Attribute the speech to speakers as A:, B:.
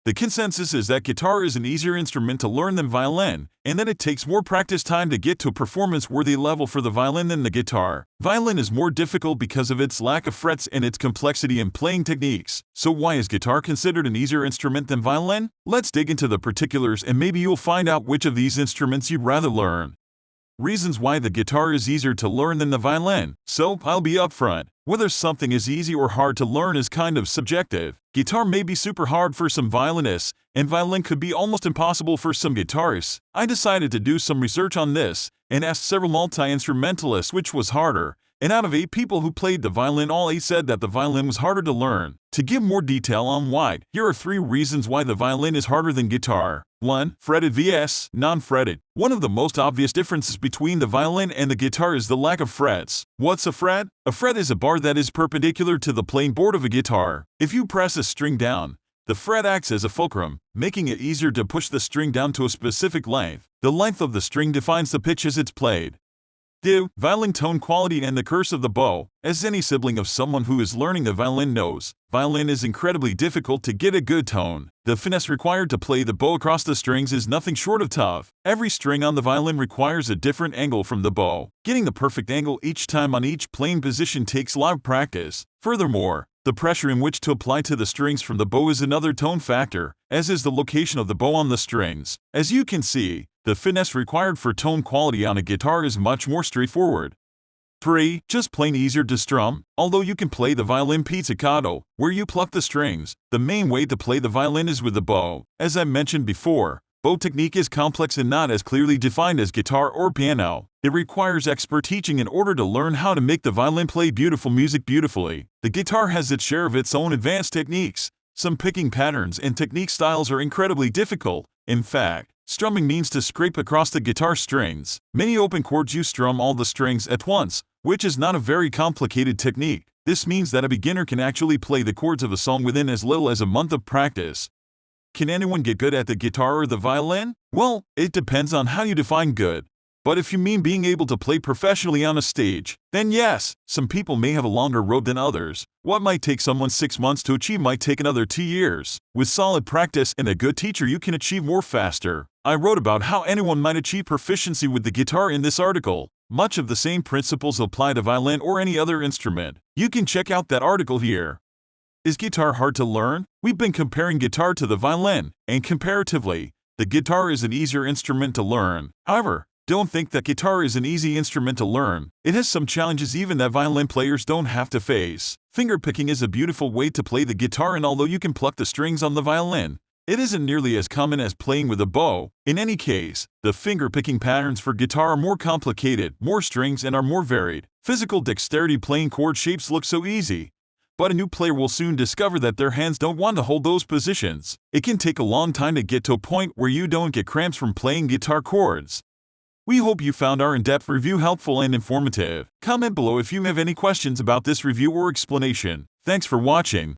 A: The consensus is that guitar is an easier instrument to learn than violin, and that it takes more practice time to get to a performance-worthy level for the violin than the guitar. Violin is more difficult because of its lack of frets and its complexity in playing techniques. So why is guitar considered an easier instrument than violin? Let's dig into the particulars and maybe you'll find out which of these instruments you'd rather learn. Reasons why the guitar is easier to learn than the violin. So, I'll be upfront. Whether something is easy or hard to learn is kind of subjective. Guitar may be super hard for some violinists, and violin could be almost impossible for some guitarists. I decided to do some research on this, and asked several multi-instrumentalists which was harder, and out of 8 people who played the violin, all 8 said that the violin was harder to learn. To give more detail on why, here are 3 reasons why the violin is harder than guitar. 1. Fretted vs. non-fretted. One of the most obvious differences between the violin and the guitar is the lack of frets. What's a fret? A fret is a bar that is perpendicular to the playing board of a guitar. If you press a string down, the fret acts as a fulcrum, making it easier to push the string down to a specific length. The length of the string defines the pitch as it's played. 2. Violin tone quality and the curse of the bow. As any sibling of someone who is learning the violin knows, violin is incredibly difficult to get a good tone. The finesse required to play the bow across the strings is nothing short of tough. Every string on the violin requires a different angle from the bow. Getting the perfect angle each time on each playing position takes a lot of practice. Furthermore, the pressure in which to apply to the strings from the bow is another tone factor, as is the location of the bow on the strings. As you can see, the finesse required for tone quality on a guitar is much more straightforward. 3. Just plain easier to strum. Although you can play the violin pizzicato, where you pluck the strings, the main way to play the violin is with the bow. As I mentioned before, bow technique is complex and not as clearly defined as guitar or piano. It requires expert teaching in order to learn how to make the violin play beautiful music beautifully. The guitar has its share of its own advanced techniques. Some picking patterns and technique styles are incredibly difficult. In fact, strumming means to scrape across the guitar strings. Many open chords you strum all the strings at once, which is not a very complicated technique. This means that a beginner can actually play the chords of a song within as little as a month of practice. Can anyone get good at the guitar or the violin? Well, it depends on how you define good. But if you mean being able to play professionally on a stage, then yes, some people may have a longer road than others. What might take someone 6 months to achieve might take another 2 years. With solid practice and a good teacher, you can achieve more faster. I wrote about how anyone might achieve proficiency with the guitar in this article. Much of the same principles apply to violin or any other instrument. You can check out that article here. Is guitar hard to learn? We've been comparing guitar to the violin, and comparatively, the guitar is an easier instrument to learn. However, don't think that guitar is an easy instrument to learn. It has some challenges even that violin players don't have to face. Fingerpicking is a beautiful way to play the guitar, and although you can pluck the strings on the violin, it isn't nearly as common as playing with a bow. In any case, the fingerpicking patterns for guitar are more complicated, more strings, and are more varied. Physical dexterity playing chord shapes look so easy, but a new player will soon discover that their hands don't want to hold those positions. It can take a long time to get to a point where you don't get cramps from playing guitar chords. We hope you found our in-depth review helpful and informative. Comment below if you have any questions about this review or explanation. Thanks for watching.